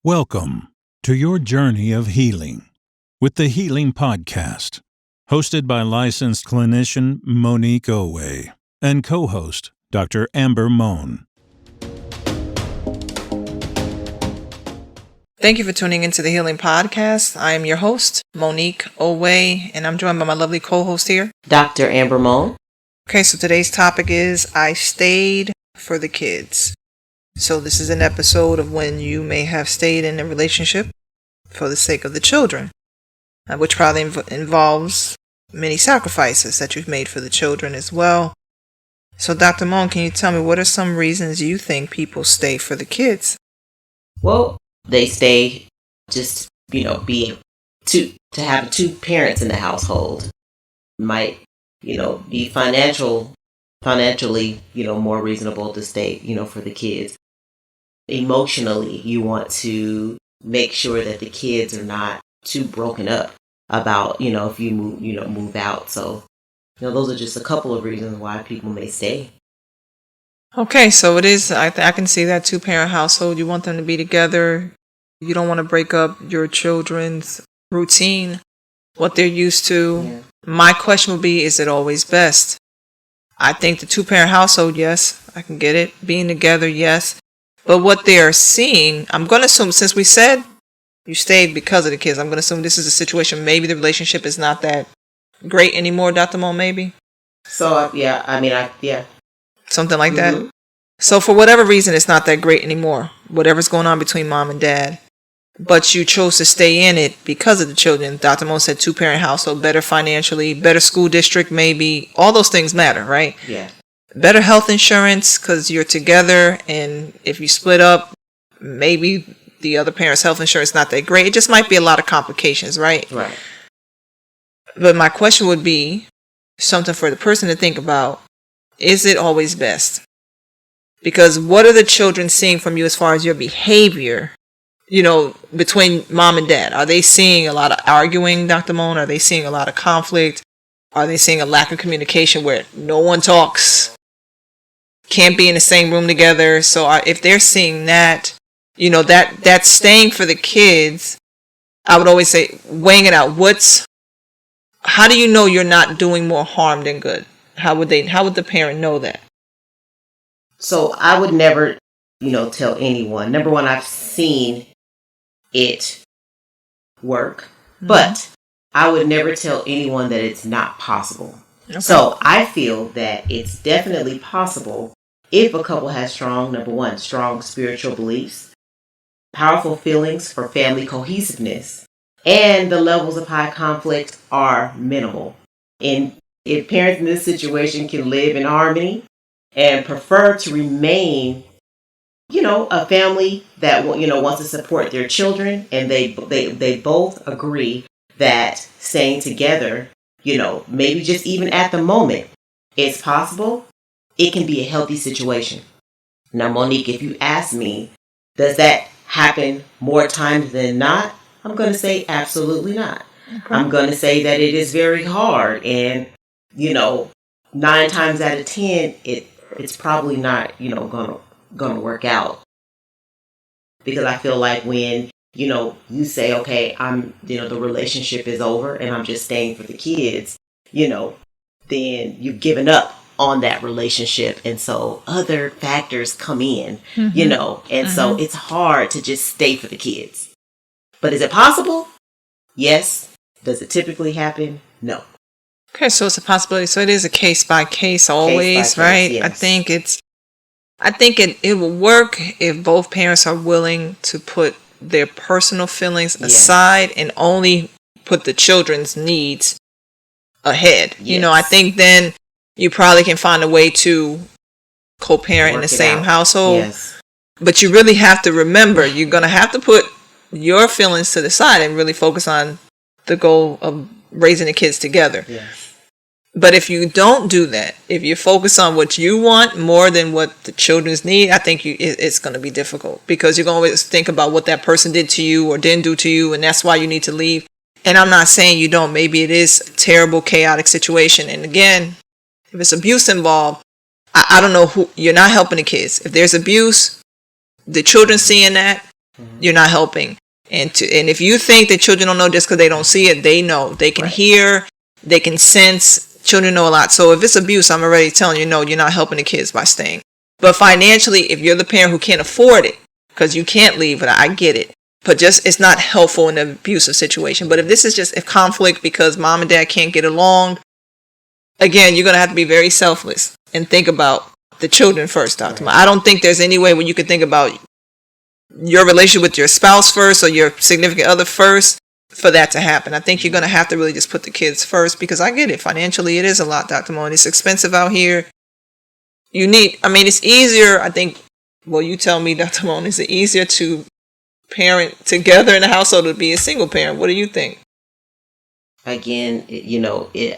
Welcome to your journey of healing with the Healing Podcast, hosted by licensed clinician Monique Owe and co-host Dr. Amber Mohn. Thank you for tuning into the Healing Podcast. I am your host, Monique Owe, and I'm joined by my lovely co-host here, Dr. Amber Mohn. Okay, so today's topic is I stayed for the kids. So this is an episode of when you may have stayed in a relationship for the sake of the children, which probably involves many sacrifices that you've made for the children as well. So Dr. Mohn, can you tell me what are some reasons you think people stay for the kids? Well, they stay just, be to have two parents in the household. Might, be financially, more reasonable to stay, for the kids. Emotionally, you want to make sure that the kids are not too broken up about, if you move out. So, those are just a couple of reasons why people may stay. Okay, so it is, I can see that two-parent household. You want them to be together. You don't want to break up your children's routine, what they're used to. Yeah. My question would be, is it always best? I think the two-parent household, yes, I can get it. Being together, yes. But what they are seeing, I'm going to assume, since we said you stayed because of the kids, I'm going to assume this is a situation, maybe the relationship is not that great anymore, Dr. Mohn, maybe? So, yeah. Something like Mm-hmm. that? So for whatever reason, it's not that great anymore, whatever's going on between mom and dad. But you chose to stay in it because of the children. Dr. Mohn said two-parent household, better financially, better school district, maybe. All those things matter, right? Yeah. Better health insurance because you're together, and if you split up, maybe the other parent's health insurance is not that great. It just might be a lot of complications, right? Right. But my question would be something for the person to think about. Is it always best? Because what are the children seeing from you as far as your behavior, between mom and dad? Are they seeing a lot of arguing, Dr. Mohn? Are they seeing a lot of conflict? Are they seeing a lack of communication where no one talks? Can't be in the same room together. So if they're seeing that, that's staying for the kids. I would always say, weighing it out. How do you know you're not doing more harm than good? How would the parent know that? So I would never, tell anyone. Number one, I've seen it work, but I would never tell anyone that it's not possible. Okay. So I feel that it's definitely possible if a couple has strong spiritual beliefs, powerful feelings for family cohesiveness, and the levels of high conflict are minimal. And if parents in this situation can live in harmony and prefer to remain, a family that, wants to support their children, and they both agree that staying together, maybe just even at the moment, it's possible, it can be a healthy situation. Now, Monique, if you ask me, does that happen more times than not? I'm going to say absolutely not. Okay. I'm going to say that it is very hard, and, 9 times out of 10, it's probably not, going to work out. Because I feel like when, you say, okay, the relationship is over and I'm just staying for the kids, then you've given up on that relationship. And so other factors come in, and so it's hard to just stay for the kids. But is it possible? Yes. Does it typically happen? No. Okay, so it's a possibility. So it is a case by case always, right? Yes. I think it will work if both parents are willing to put their personal feelings aside and only put the children's needs ahead. Yes. I think then you probably can find a way to co-parent in the same household. Yes. But you really have to remember, you're going to have to put your feelings to the side and really focus on the goal of raising the kids together. Yes. But if you don't do that, if you focus on what you want more than what the children's need, I think it's going to be difficult because you're going to always think about what that person did to you or didn't do to you, and that's why you need to leave. And I'm not saying you don't. Maybe it is a terrible, chaotic situation. And again, if it's abuse involved, I don't know who, you're not helping the kids. If there's abuse, the children seeing that, you're not helping. And if you think that children don't know just because they don't see it, they know. They can hear, they can sense. Children know a lot. So if it's abuse, I'm already telling you, no, you're not helping the kids by staying. But financially, if you're the parent who can't afford it, because you can't leave it, I get it. But just, it's not helpful in an abusive situation. But if this is just a conflict because mom and dad can't get along, again, you're going to have to be very selfless and think about the children first, Dr. I don't think there's any way where you could think about your relationship with your spouse first or your significant other first for that to happen. I think you're going to have to really just put the kids first, because I get it. Financially, it is a lot, Dr. Mohn. It's expensive out here. It's easier, I think, well, you tell me, Dr. Mohn, is it easier to parent together in a household to be a single parent? What do you think? Again,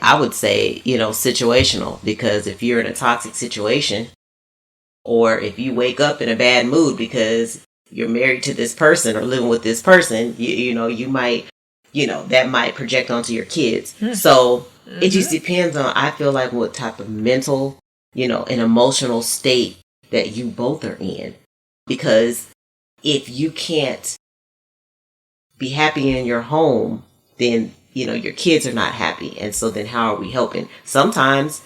I would say, situational, because if you're in a toxic situation, or if you wake up in a bad mood because you're married to this person or living with this person, you might, that might project onto your kids. So it just depends on, I feel like, what type of mental, and emotional state that you both are in. Because if you can't be happy in your home, then, your kids are not happy. And so then how are we helping? Sometimes,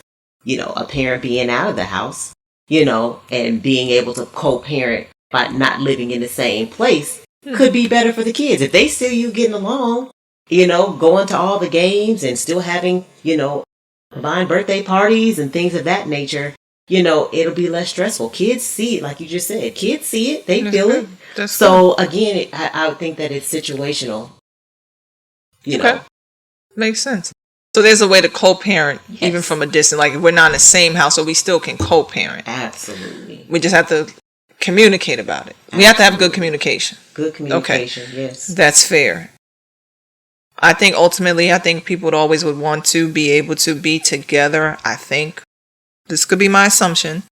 a parent being out of the house, and being able to co-parent by not living in the same place could be better for the kids. If they see you getting along, going to all the games and still having, combined birthday parties and things of that nature, it'll be less stressful. Kids see it, like you just said. Kids see it. They feel it. So again, I would think that it's situational. Okay. Makes sense. So there's a way to co-parent even from a distance. Like if we're not in the same household, we still can co-parent. Absolutely. We just have to communicate about it. We have to have good communication. Good communication, yes. That's fair. I think ultimately, people would want to be able to be together. I think this could be my assumption,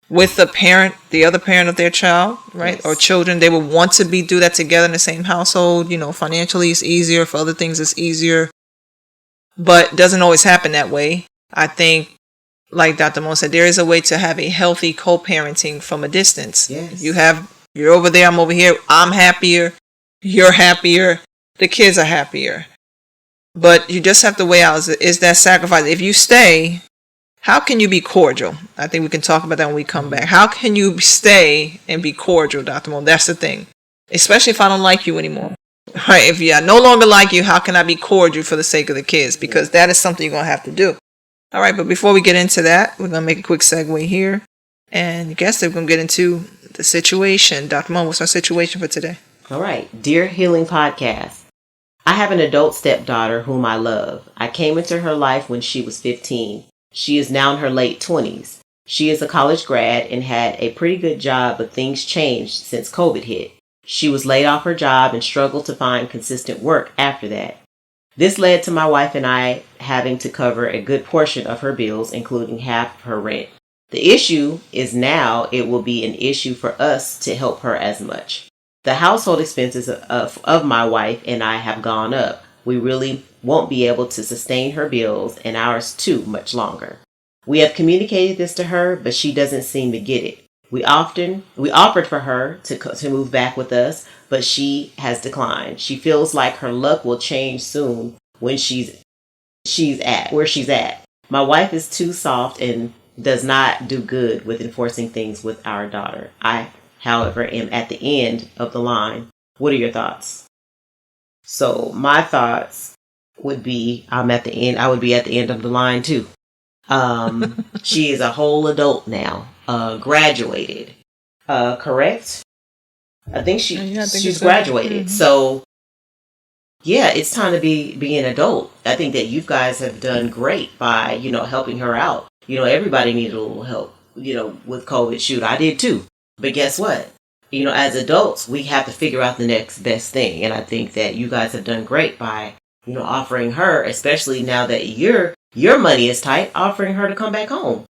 with the other parent of their child, right? Yes. Or children. They would want to do that together in the same household. Financially it's easier. For other things it's easier. But it doesn't always happen that way. I think, like Dr. Mohn said, there is a way to have a healthy co-parenting from a distance. Yes. You're over there, I'm over here. I'm happier. You're happier. The kids are happier. But you just have to weigh out, is that sacrifice? If you stay, how can you be cordial? I think we can talk about that when we come back. How can you stay and be cordial, Dr. Mohn? That's the thing. Especially if I don't like you anymore. Right? If I no longer like you, how can I be cordial for the sake of the kids? Because that is something you're going to have to do. All right, but before we get into that, we're going to make a quick segue here. And I guess we're going to get into the situation. Dr. Mohn, what's our situation for today? All right. Dear Healing Podcast. I have an adult stepdaughter whom I love. I came into her life when she was 15. She is now in her late 20s. She is a college grad and had a pretty good job, but things changed since COVID hit. She was laid off her job and struggled to find consistent work after that. This led to my wife and I having to cover a good portion of her bills, including half of her rent. The issue is now it will be an issue for us to help her as much. The household expenses of my wife and I have gone up. We really won't be able to sustain her bills and ours too much longer. We have communicated this to her, but she doesn't seem to get it. We offered for her to move back with us, but she has declined. She feels like her luck will change soon when she's at where she's at. My wife is too soft and does not do good with enforcing things with our daughter. I, however, am at the end of the line. What are your thoughts? So my thoughts would be, I would be at the end of the line too. She is a whole adult now, graduated, correct? I think she's graduated. Mm-hmm. So yeah, it's time to be an adult. I think that you guys have done great by, helping her out. Everybody needed a little help, with COVID. Shoot, I did too. But guess what? As adults, we have to figure out the next best thing. And I think that you guys have done great by, offering her, especially now that your money is tight, offering her to come back home.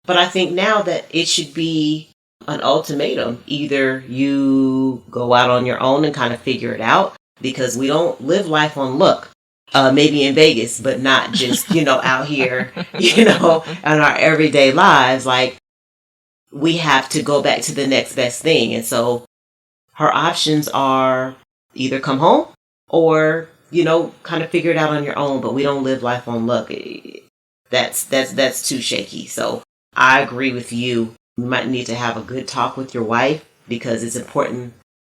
But I think now that it should be an ultimatum. Either you go out on your own and kind of figure it out, because we don't live life on luck. Maybe in Vegas, but not just, out here, in our everyday lives. Like, we have to go back to the next best thing. And so her options are either come home or, kind of figure it out on your own, but we don't live life on luck. That's too shaky. So I agree with you. You might need to have a good talk with your wife because it's important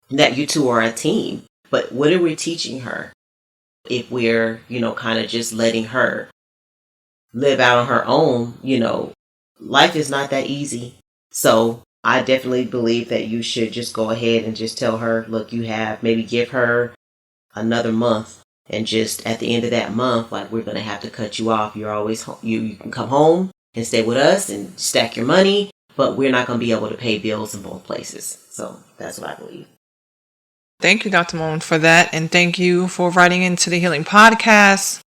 that you two are a team. But what are we teaching her if we're, kind of just letting her live out on her own? Life is not that easy. So I definitely believe that you should just go ahead and just tell her, look, maybe give her another month. And just at the end of that month, like, we're going to have to cut you off. You're always home. You can come home and stay with us and stack your money, but we're not going to be able to pay bills in both places. So that's what I believe. Thank you, Dr. Mohn, for that. And thank you for writing into the Healing Podcast.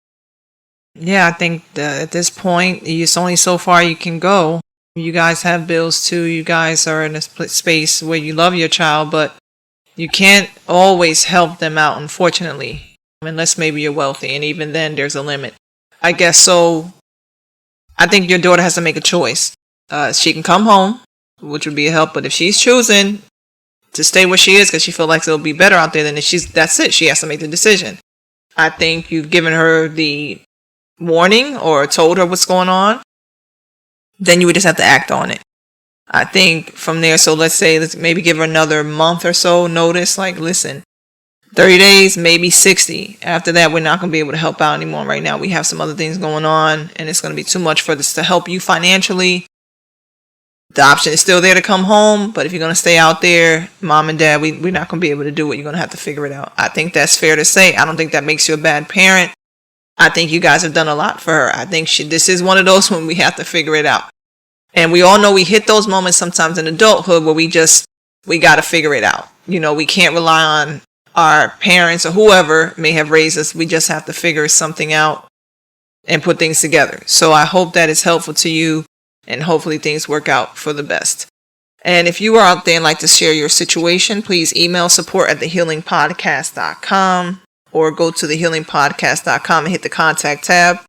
Yeah, I think that at this point, it's only so far you can go. You guys have bills too. You guys are in a space where you love your child, but you can't always help them out, unfortunately. Unless maybe you're wealthy, and even then there's a limit. I guess so. I think your daughter has to make a choice. She can come home, which would be a help, but if she's choosing to stay where she is because she feels like it'll be better out there, then that's it. She has to make the decision. I think you've given her the warning or told her what's going on. Then you would just have to act on it. I think from there, so let's maybe give her another month or so notice, like, listen, 30 days, maybe 60. After that, we're not going to be able to help out anymore. Right now, we have some other things going on, and it's going to be too much for this to help you financially. The option is still there to come home, but if you're going to stay out there, mom and dad, we're not going to be able to do it. You're going to have to figure it out. I think that's fair to say. I don't think that makes you a bad parent. I think you guys have done a lot for her. I think this is one of those when we have to figure it out. And we all know we hit those moments sometimes in adulthood where we got to figure it out. We can't rely on our parents or whoever may have raised us. We just have to figure something out and put things together. So I hope that is helpful to you, and hopefully things work out for the best. And if you are out there and like to share your situation, please email support@thehealingpodcast.com or go to thehealingpodcast.com and hit the contact tab.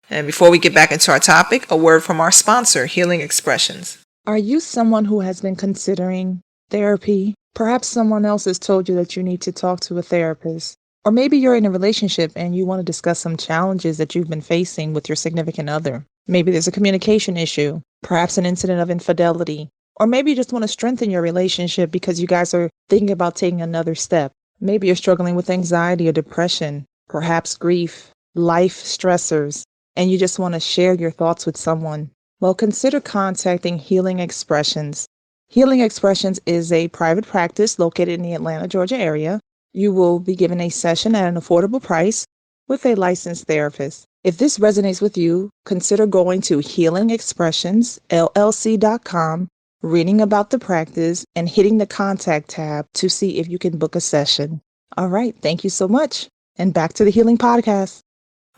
And before we get back into our topic, a word from our sponsor, Healing Expressions. Are you someone who has been considering therapy? Perhaps someone else has told you that you need to talk to a therapist. Or maybe you're in a relationship and you want to discuss some challenges that you've been facing with your significant other. Maybe there's a communication issue, perhaps an incident of infidelity. Or maybe you just want to strengthen your relationship because you guys are thinking about taking another step. Maybe you're struggling with anxiety or depression, perhaps grief, life stressors, and you just want to share your thoughts with someone. Well, consider contacting Healing Expressions. Healing Expressions is a private practice located in the Atlanta, Georgia area. You will be given a session at an affordable price with a licensed therapist. If this resonates with you, consider going to healingexpressionsllc.com, reading about the practice, and hitting the contact tab to see if you can book a session. All right, thank you so much. And back to the Healing Podcast.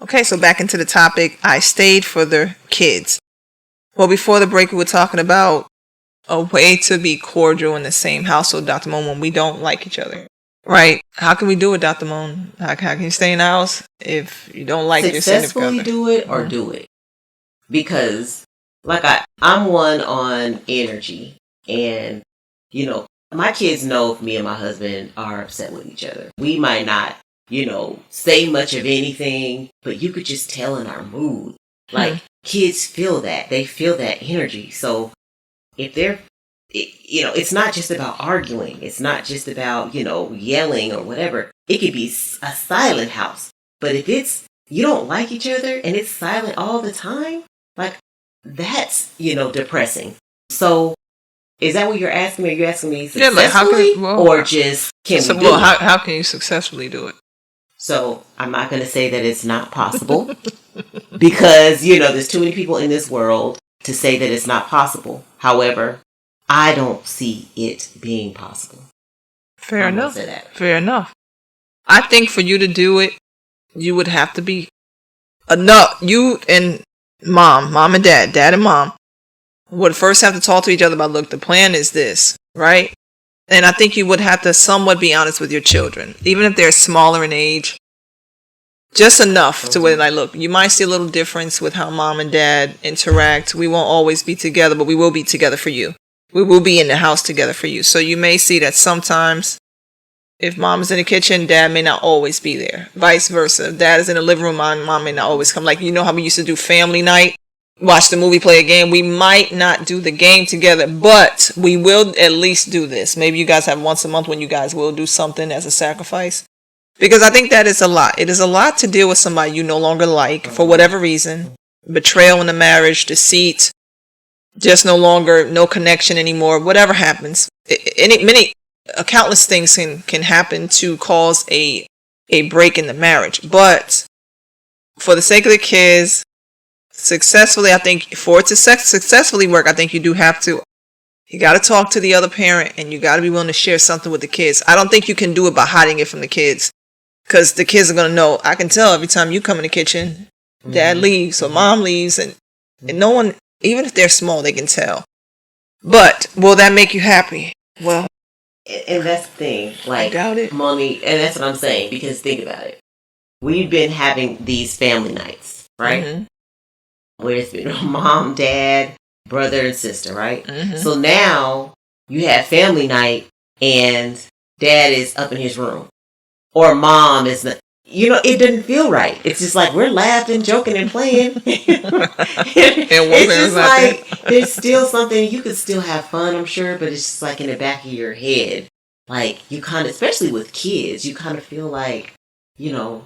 Okay, so back into the topic. I stayed for the kids. Well, before the break, we were talking about a way to be cordial in the same household, Dr. Mohn, when we don't like each other. Right? How can we do it, Dr. Mohn? How can you stay in the house if you don't like your significant other? Successfully do it or do it. Because, like, I'm one on energy. And, my kids know if me and my husband are upset with each other. We might not, say much of anything, but you could just tell in our mood. Like, kids feel that. They feel that energy. So, if it's not just about arguing. It's not just about, yelling or whatever. It could be a silent house. But if you don't like each other and it's silent all the time, like, that's, depressing. So is that what you're asking me? Are you asking me successfully or just can we do it? How can you successfully do it? So I'm not going to say that it's not possible because, there's too many people in this world to say that it's not possible. However, I don't see it being possible. Fair enough. Fair enough. I think for you to do it, you would have to be enough. You and mom and dad and mom would first have to talk to each other about, look, the plan is this, right? And I think you would have to somewhat be honest with your children, even if they're smaller in age. Just enough to where, like, look, you might see a little difference with how mom and dad interact. We won't always be together, but we will be together for you. We will be in the house together for you. So you may see that sometimes If mom is in the kitchen, dad may not always be there. Vice versa. If dad is in the living room, mom may not always come. Like, you know how we used to do family night? Watch the movie, play a game. We might not do the game together, but we will at least do this. Maybe you guys have once a month when you guys will do something as a sacrifice. Because I think that is a lot. It is a lot to deal with somebody you no longer like for whatever reason. Betrayal in the marriage, deceit, just no connection anymore. Whatever happens, countless things can happen to cause a break in the marriage. But for the sake of the kids, successfully, I think for it to successfully work, I think you got to talk to the other parent, and you got to be willing to share something with the kids. I don't think you can do it by hiding it from the kids, because the kids are going to know. I can tell every time you come in the kitchen, dad leaves or mom leaves, and no one, even if they're small, they can tell. But will that make you happy? Well, and that's the thing. Like, I doubt it. Mommy, and that's what I'm saying, because think about it. We've been having these family nights, right? Mm-hmm. Where it's been mom, dad, brother, and sister, right? Mm-hmm. So now you have family night and dad is up in his room. Or mom is not. It doesn't feel right. It's just like we're laughing, joking, and playing. It's just like there's still something. You could still have fun, I'm sure, but it's just like in the back of your head. Like, you kind of, especially with kids, you kind of feel like, you don't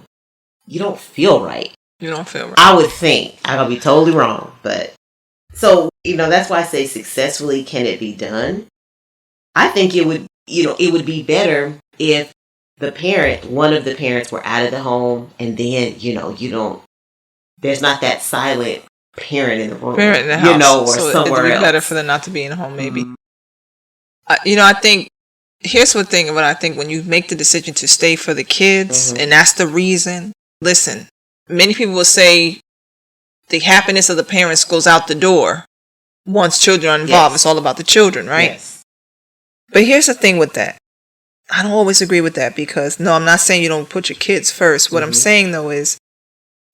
feel right. You don't feel right. I would think. I could be totally wrong. But, so, that's why I say successfully, can it be done? I think it would, it would be better if one of the parents were out of the home, and then, there's not that silent parent in the room. Parent in the house. Or so somewhere else. It'd be better for them not to be in the home, maybe. Mm-hmm. I think, here's what I think when you make the decision to stay for the kids, mm-hmm. and that's the reason, listen, many people will say the happiness of the parents goes out the door once children are involved. Yes. It's all about the children, right? Yes. But here's the thing with that. I don't always agree with that, because, no, I'm not saying you don't put your kids first. What I'm saying, though, is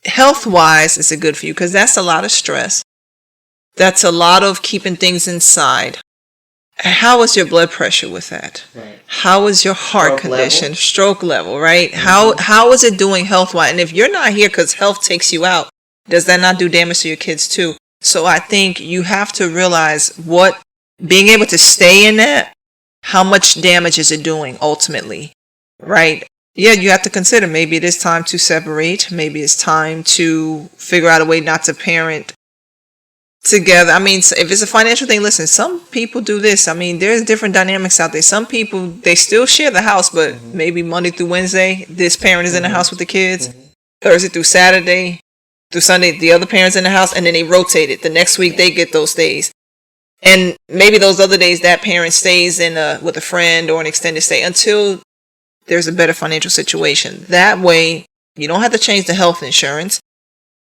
health-wise, is it good for you? Because that's a lot of stress. That's a lot of keeping things inside. How is your blood pressure with that? Right. How is your heart condition, stroke level, right? Mm-hmm. How is it doing health-wise? And if you're not here because health takes you out, does that not do damage to your kids too? So I think you have to realize being able to stay in that, how much damage is it doing ultimately, right? Yeah, you have to consider, maybe it is time to separate. Maybe it's time to figure out a way not to parent together. I mean, if it's a financial thing, listen, some people do this. I mean, there's different dynamics out there. Some people, they still share the house, but mm-hmm. maybe Monday through Wednesday, this parent is in the house with the kids. Mm-hmm. Thursday through Saturday, through Sunday, the other parent's in the house, and then they rotate it. The next week, they get those days. And maybe those other days, that parent stays with a friend or an extended stay until there's a better financial situation. That way, you don't have to change the health insurance.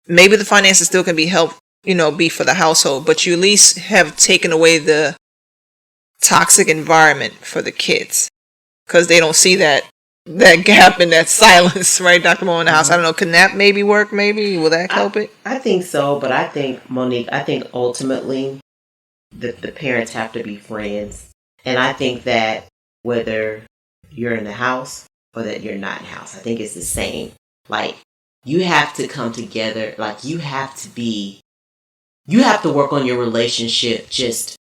Maybe the finances still can be be for the household, but you at least have taken away the toxic environment for the kids, because they don't see that gap and that silence, right, Dr. Mohn, in the house. I don't know, can that maybe work? Maybe will that help it? I think so, but I think, Monique, ultimately the parents have to be friends, and I think that whether you're in the house or that you're not in the house, I think it's the same. Like, you have to come together. Like, you have to work on your relationship, just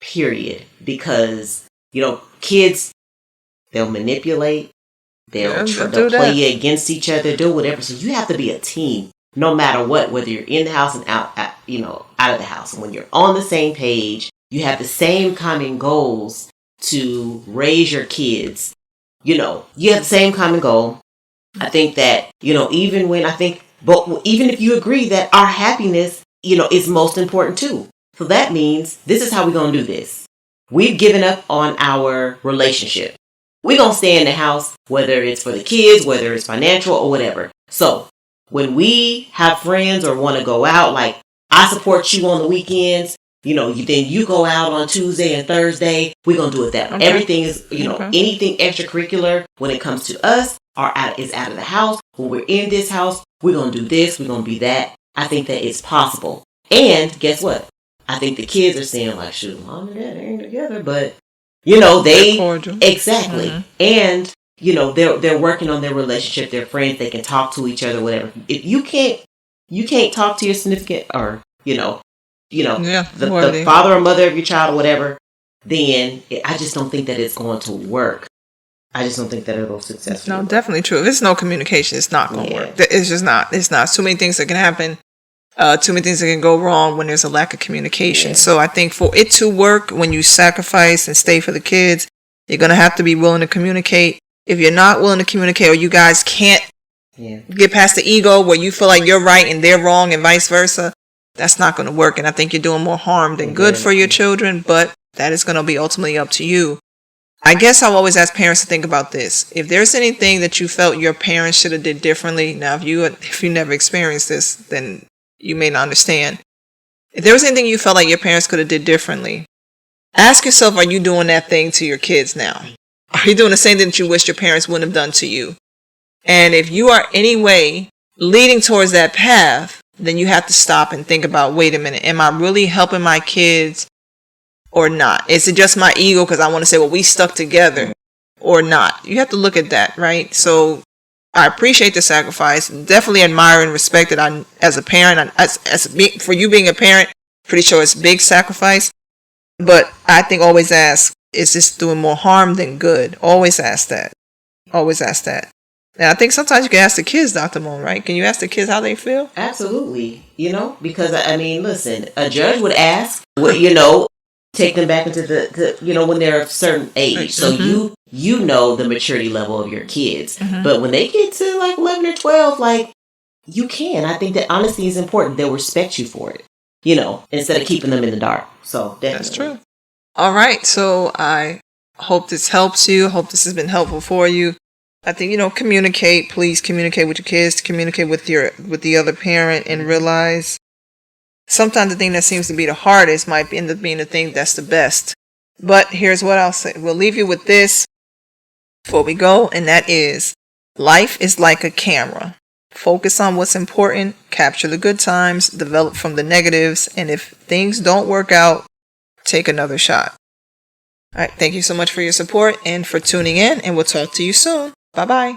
period. Because, kids, they'll manipulate, they'll play you against each other, do whatever. So you have to be a team, no matter what, whether you're in the house and out of the house. And when you're on the same page, you have the same common goals to raise your kids. You have the same common goal. I think that, even if you agree that our happiness, is most important too. So that means this is how we're going to do this. We've given up on our relationship. We're going to stay in the house, whether it's for the kids, whether it's financial or whatever. So when we have friends or want to go out, like, I support you on the weekends, then you go out on Tuesday and Thursday. We're going to do it that way. Okay. Everything is, anything extracurricular when it comes to us is out of the house. When we're in this house, we're going to do this. We're going to be that. I think that it's possible. And guess what? I think the kids are saying, like, shoot, mom and dad ain't together, but, they exactly. Mm-hmm. And they're working on their relationship, they're friends, they can talk to each other, whatever. If you can't talk to your significant, or the father or mother of your child or whatever, then I just don't think that it's going to work. I just don't think that it'll successfully work. Definitely true. If it's no communication, it's not going to work. It's just not. It's not. Too many things that can happen. Too many things that can go wrong when there's a lack of communication. Yeah. So I think for it to work, when you sacrifice and stay for the kids, you're going to have to be willing to communicate. If you're not willing to communicate, or you guys can't get past the ego where you feel like you're right and they're wrong and vice versa, that's not going to work. And I think you're doing more harm than good for your children, but that is going to be ultimately up to you. I guess I'll always ask parents to think about this. If there's anything that you felt your parents should have did differently, now if you never experienced this, then you may not understand. If there was anything you felt like your parents could have did differently, ask yourself, are you doing that thing to your kids now? Are you doing the same thing that you wish your parents wouldn't have done to you? And if you are any way leading towards that path, then you have to stop and think about, wait a minute, am I really helping my kids or not? Is it just my ego because I want to say, well, we stuck together, or not? You have to look at that, right? So I appreciate the sacrifice. Definitely admire and respect it. As a parent, for you being a parent, pretty sure it's a big sacrifice. But I think always ask, is this doing more harm than good? Always ask that. Always ask that. And I think sometimes you can ask the kids, Dr. Mohn, right? Can you ask the kids how they feel? Absolutely. Because listen, a judge would ask, take them back into when they're a certain age. So you know the maturity level of your kids. Mm-hmm. But when they get to like 11 or 12, you can. I think that honesty is important. They'll respect you for it, instead of keeping them in the dark. So definitely. That's true. All right. So I hope this helps you. Hope this has been helpful for you. I think, communicate. Please communicate with your kids. Communicate with the other parent, and realize sometimes the thing that seems to be the hardest might end up being the thing that's the best. But here's what I'll say. We'll leave you with this before we go, and that is, life is like a camera. Focus on what's important, capture the good times, develop from the negatives, and if things don't work out, take another shot. All right, thank you so much for your support and for tuning in, and we'll talk to you soon. Bye-bye.